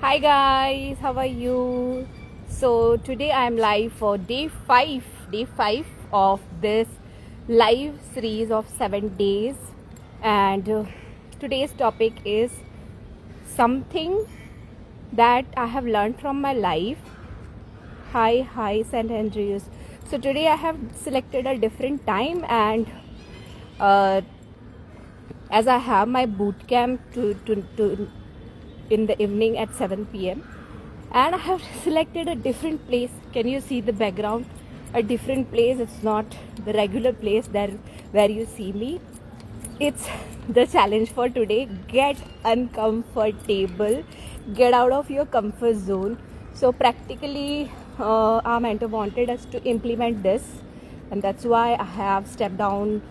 Hi guys, how are you? So today I am live for day 5 of this live series of 7 days, and today's topic is something that I have learned from my life. Hi, St. Andrews. So today I have selected a different time, and uh, as I have my boot camp to in the evening at 7 p.m. and I have selected a different place. Can you see the background? A different place. It's not the regular place there where you see me. It's the challenge for today. Get uncomfortable. Get out of your comfort zone. So practically, our mentor wanted us to implement this, and that's why I have stepped down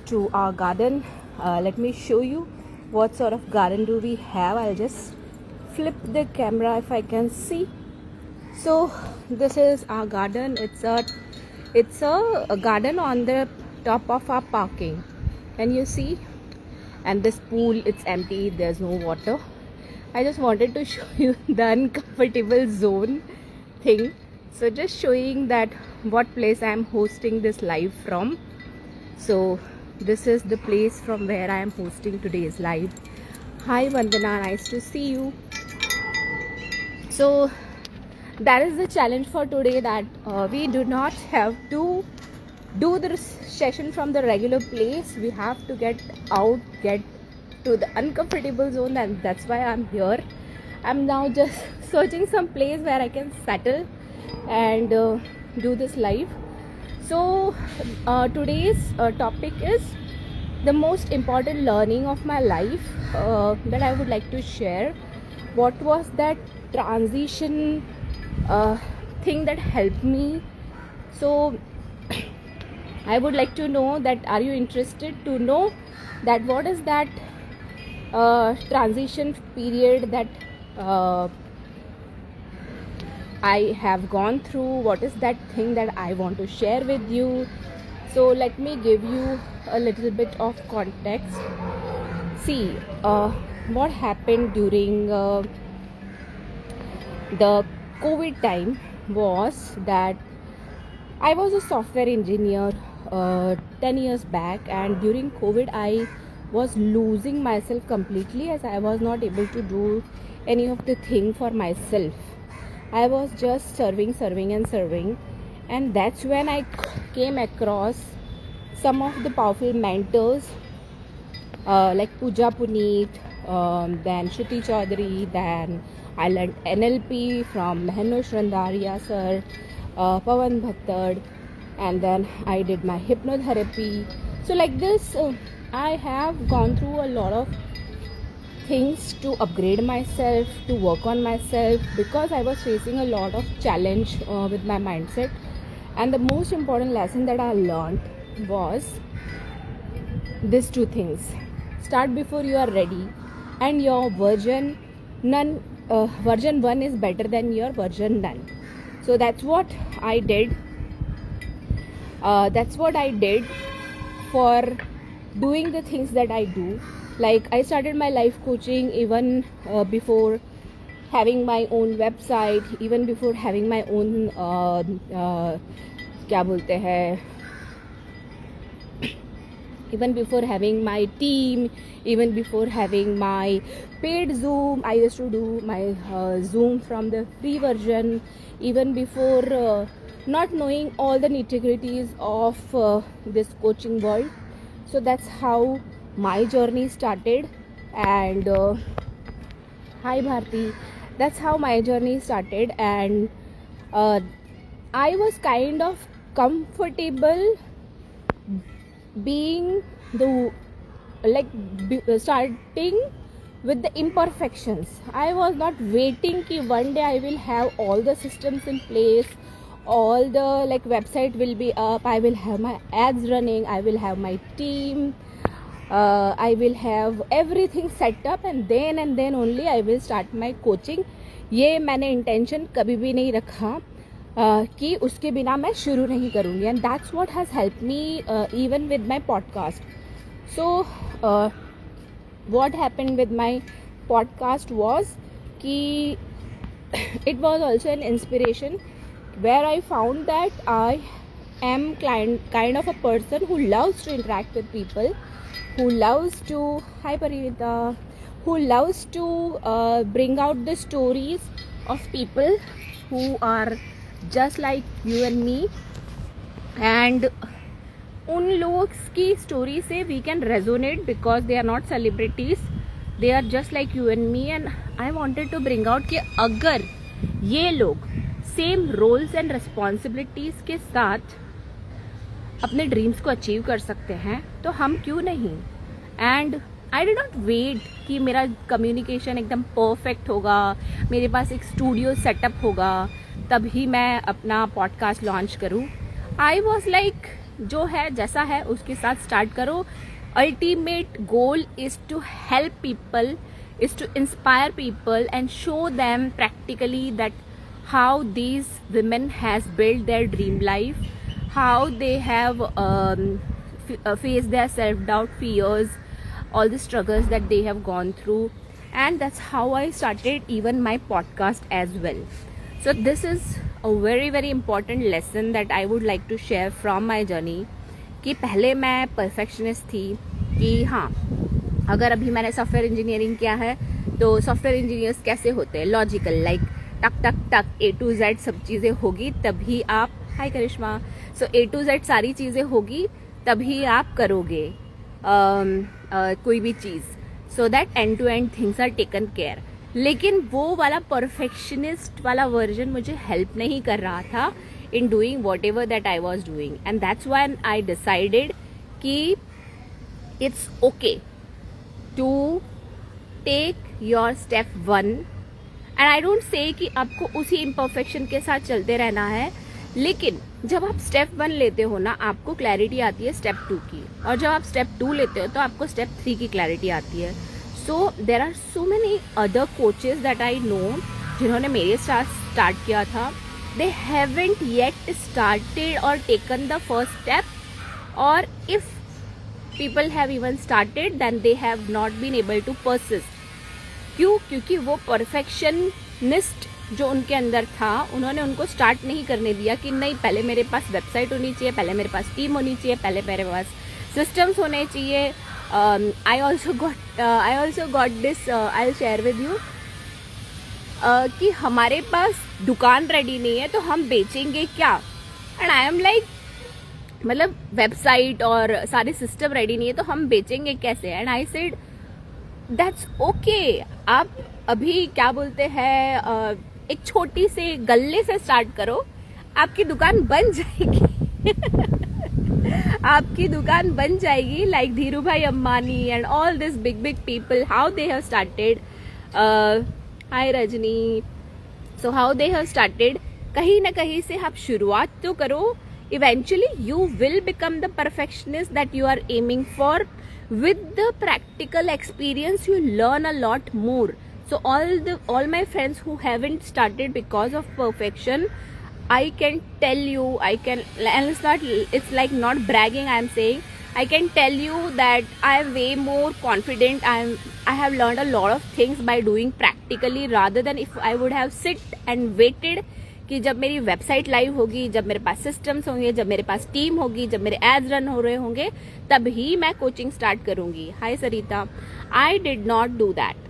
to our garden. Let me show you what sort of garden do we have. I'll just flip the camera if I can see. So this is our garden. It's a garden on the top of our parking. Can you see? And this pool, it's empty. There's no water. I just wanted to show you the uncomfortable zone thing. So just showing that what place I am hosting this live from. So this is the place from where I am hosting today's live. Hi Vandana, nice to see you. So that is the challenge for today, that we do not have to do the session from the regular place. We have to get out, get to the uncomfortable zone, and that's why I'm here. I'm now just searching some place where I can settle and do this live. So today's topic is the most important learning of my life that I would like to share. What was that transition thing that helped me? So I would like to know that, are you interested to know that what is that transition period that I have gone through? What is that thing that I want to share with you? So let me give you a little bit of context. See, what happened during the COVID time was that I was a software engineer 10 years back, and during COVID, I was losing myself completely, as I was not able to do any of the thing for myself. I was just serving, and that's when I came across some of the powerful mentors like Pooja Puneet, then Shruti Chaudhary, then I learned NLP from Mahenosh Randaria sir, Pawan Bhattad, and then I did my hypnotherapy. So like this, I have gone through a lot of things to upgrade myself, to work on myself, because I was facing a lot of challenge with my mindset. And the most important lesson that I learned was these two things: start before you are ready, and your version 1 is better than your version none. So that's what I did. For doing the things that I do. Like, I started my life coaching even before having my own website, even before having my own क्या बोलते हैं, even before having my team, even before having my paid Zoom. I used to do my Zoom from the free version, even before not knowing all the nitty-gritties of this coaching world. So that's how my journey started. And hi Bharti, that's how my journey started. And I was kind of comfortable being the starting with the imperfections. I was not waiting ki one day I will have all the systems in place, all the website will be up, I will have my ads running, I will have my team, I will have everything set up, and then only I will start my coaching. ये मैंने intention कभी भी नहीं रखा कि उसके बिना मैं शुरू नहीं करूँगी. And that's what has help me even with my podcast. So what happened with my podcast was कि it was also an inspiration where I found that I am kind of a person who loves to interact with people, who loves to, hi Parivita, who loves to bring out the stories of people who are just like you and me, and उन लोग की story से we can resonate because they are not celebrities, they are just like you and me. And I wanted to bring out कि अगर ये लोग same roles and responsibilities के साथ अपने ड्रीम्स को अचीव कर सकते हैं तो हम क्यों नहीं. And I did not wait कि मेरा कम्युनिकेशन एकदम परफेक्ट होगा, मेरे पास एक स्टूडियो सेटअप होगा, तभी मैं अपना पॉडकास्ट लॉन्च करूँ. आई वॉज लाइक जो है जैसा है उसके साथ स्टार्ट करो. Ultimate goal is to help people, is to inspire people and show them practically that how these women has built their dream life, how they have faced their self-doubt, fears, all the struggles that they have gone through. And that's how I started even my podcast as well. So this is a very very important lesson that I would like to share from my journey. कि पहले मैं perfectionist थी कि हाँ, अगर अभी मैंने software engineering किया है तो सॉफ्टवेयर इंजीनियर्स कैसे होते हैं, लॉजिकल, लाइक टक टक टक A to Z सब चीज़ें होगी तभी आप, हाय करिश्मा, सो A to Z सारी चीज़ें होगी तभी आप करोगे कोई भी चीज़, so that end to end things are taken care. लेकिन वो वाला परफेक्शनिस्ट वाला वर्जन मुझे हेल्प नहीं कर रहा था in doing whatever that I was doing. And that's when I decided कि it's okay to take your step one. And I don't say कि आपको उसी imperfection के साथ चलते रहना है, लेकिन जब आप step 1 लेते हो ना, आपको clarity आती है step 2 की, और जब आप step 2 लेते हो तो आपको step 3 की clarity आती है. So there are so many other coaches that I know जिन्होंने मेरे साथ start किया था. They haven't yet started or taken the first step, or if people have even started then they have not been able to persist. क्यों? क्योंकि वो perfectionist जो उनके अंदर था, उन्होंने उनको स्टार्ट नहीं करने दिया कि नहीं, पहले मेरे पास वेबसाइट होनी चाहिए, पहले मेरे पास टीम होनी चाहिए, पहले मेरे पास सिस्टम्स होने चाहिए. I also got this, I'll share with you. कि हमारे पास दुकान रेडी नहीं है तो हम बेचेंगे क्या. एंड आई एम लाइक, मतलब वेबसाइट और सारे सिस्टम रेडी नहीं है तो हम बेचेंगे कैसे. And I said that's okay, आप अभी क्या बोलते हैं, एक छोटी से गल्ले से स्टार्ट करो, आपकी दुकान बन जाएगी. आपकी दुकान बन जाएगी, like Dhirubhai Ambani and all this big big people, how they have started. Hi Rajni. So how they have started. कहीं ना कहीं से आप शुरुआत तो करो. Eventually you will become the perfectionist that you are aiming for. With the practical experience you learn a lot more. So all my friends who haven't started because of perfection, I can tell you, and it's like not bragging, I am saying, I can tell you that I am way more confident. I have learned a lot of things by doing practically rather than if I would have sit and waited कि जब मेरी website live होगी, जब मेरे पास systems होंगे, जब मेरे पास team होगी, जब मेरे एड्स रन हो रहे होंगे, तभी मैं कोचिंग स्टार्ट करूंगी. हाय सरिता. I did not do that.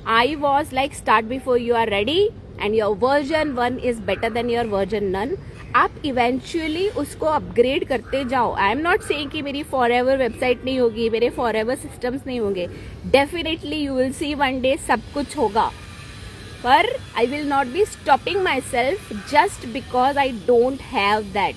I was like, start before you are ready and your version 1 is better than your version none. आप इवेंचुअली उसको अपग्रेड करते जाओ. आई एम नॉट सेइंग कि मेरी फॉर एवर वेबसाइट नहीं होगी, मेरे for ever systems नहीं होंगे. Definitely you will see one day सब कुछ होगा, पर I will not be stopping myself just because I don't have that.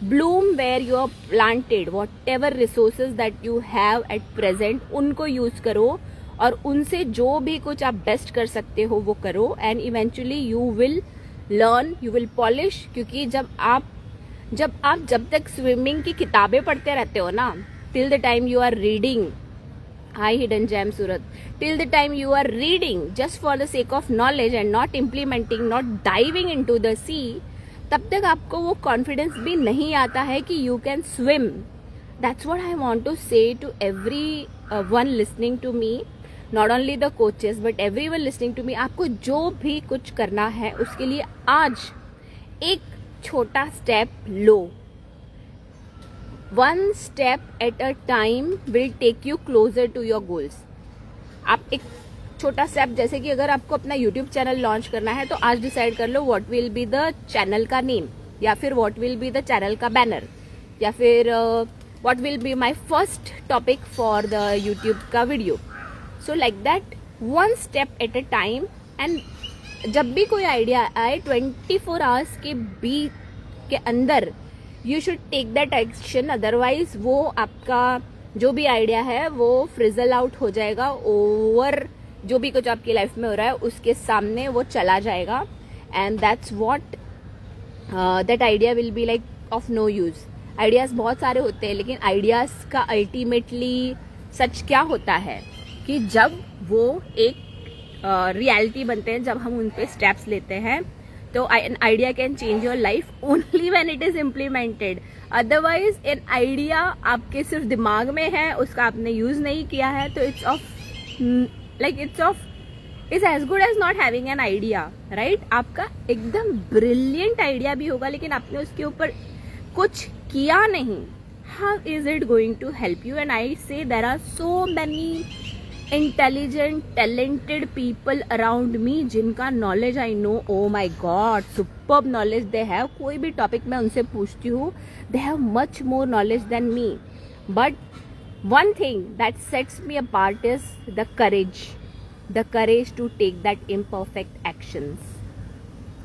Bloom where you are planted. Whatever resources that you have at present, उनको use करो और उनसे जो भी कुछ आप बेस्ट कर सकते हो वो करो. And eventually you will learn, you will polish. क्योंकि जब तक स्विमिंग की किताबें पढ़ते रहते हो ना, till the time you are reading, हाई hidden gem Surat, till the time you are reading just for the sake of knowledge and not implementing, not diving into the sea, तब तक आपको वो कॉन्फिडेंस भी नहीं आता है कि you can swim. That's what I want to say to everyone listening to me. Not only the coaches but everyone listening to me, आपको जो भी कुछ करना है उसके लिए आज एक छोटा स्टेप लो. One step at a time will take you closer to your goals. आप एक छोटा स्टेप, जैसे कि अगर आपको अपना यूट्यूब चैनल लॉन्च करना है तो आज डिसाइड कर लो what will be the channel का नेम, या फिर what will be the channel का बैनर, या फिर what will be my first topic for the YouTube का video. So like that, one step at a time. And जब भी कोई आइडिया आए 24 आवर्स के अंदर you should take that action, otherwise वो आपका जो भी आइडिया है वो फ्रिजल आउट हो जाएगा, ओवर जो भी कुछ आपकी लाइफ में हो रहा है उसके सामने वो चला जाएगा. And that's what that idea will be like of no use. Ideas बहुत सारे होते हैं, लेकिन आइडियाज का अल्टीमेटली सच क्या होता है कि जब वो एक रियलिटी बनते हैं, जब हम उन पे स्टेप्स लेते हैं, तो an idea can change your life only when it is implemented. Otherwise an idea आपके सिर्फ दिमाग में है, उसका आपने यूज नहीं किया है, तो it's as good as not having an idea, right. आपका एकदम ब्रिलियंट आइडिया भी होगा, लेकिन आपने उसके ऊपर कुछ किया नहीं. How is it going to help you? And I say there are so many intelligent talented people around me जिनका knowledge I know, oh my God, superb knowledge they have. कोई भी टॉपिक मैं उनसे पूछती हूँ, they have much more knowledge than me. But one thing that sets me apart is the courage to take that imperfect actions.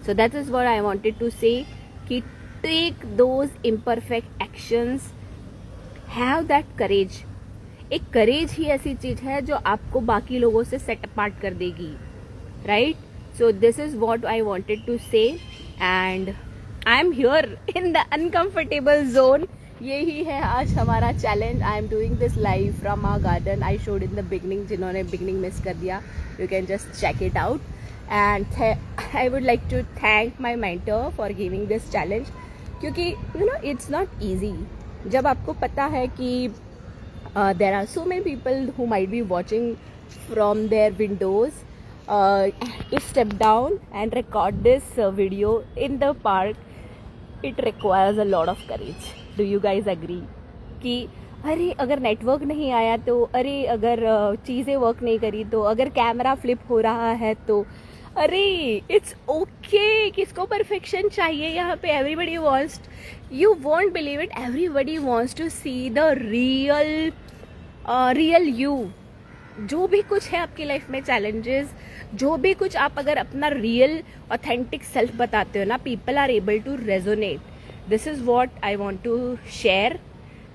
So that is what I wanted to say, कि take those imperfect actions, have that courage. एक courage ही ऐसी चीज है जो आपको बाकी लोगों से set apart कर देगी, right? So this is what I wanted to say, and I am here in the uncomfortable zone. यही है आज हमारा challenge. I am doing this live from our garden. I showed in the beginning, जिन्होंने beginning miss कर दिया, you can just check it out. And I would like to thank my mentor for giving this challenge, क्योंकि you know it's not easy. जब आपको पता है कि there are so many people who might be watching from their windows, to step down and record this video in the park, it requires a lot of courage. Do you guys agree कि अरे अगर network नहीं आया तो, अरे अगर चीज़ें work नहीं करी तो, अगर कैमरा फ्लिप हो रहा है तो, अरे इट्स ओके. किसको परफेक्शन चाहिए यहाँ पे? Everybody wants, you won't believe it, everybody wants to see the real you. जो भी कुछ है आपकी लाइफ में चैलेंजेस, जो भी कुछ आप अगर अपना रियल ऑथेंटिक सेल्फ बताते हो ना, people are able to resonate. This is what I want to share,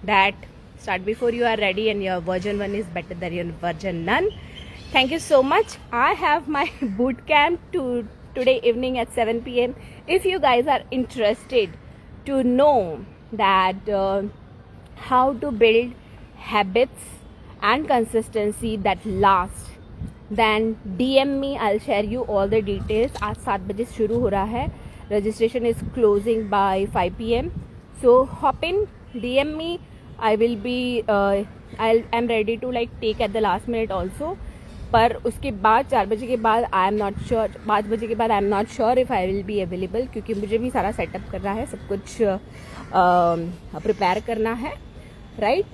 that start before you are ready and your version 1 is better than your version none. Thank you so much. I have my boot camp today evening at 7 p.m. If you guys are interested to know that how to build habits and consistency that last, then DM me. I'll share you all the details. आज 7 बजे शुरू हो रहा है. Registration is closing by 5 p.m. So hop in, DM me. I will be I'm ready to like take at the last minute also. पर उसके बाद 4 बजे के बाद I am not sure, 5 बजे के बाद I am not sure if I will be available, क्योंकि मुझे भी सारा सेटअप करना है, सब कुछ प्रिपेयर करना है, right.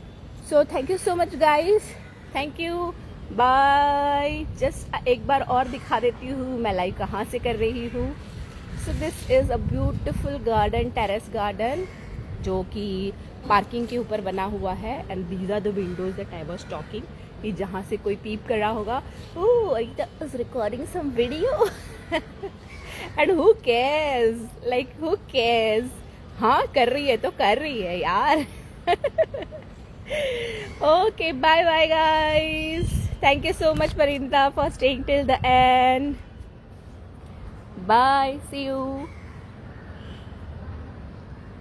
So thank you so much guys, thank you, bye. Just एक बार और दिखा देती हूँ मैं लाइव कहाँ से कर रही हूँ. So this is a beautiful garden, terrace garden, जो कि पार्किंग के ऊपर बना हुआ है. And these are the windows that I was talking, कि जहाँ से कोई पीप कर रहा होगा, oh I was recording some video. And who cares, like who cares. हाँ, कर रही है तो कर रही है यार. Okay, bye bye guys. Thank you so much Parinta for staying till the end. Bye, see you.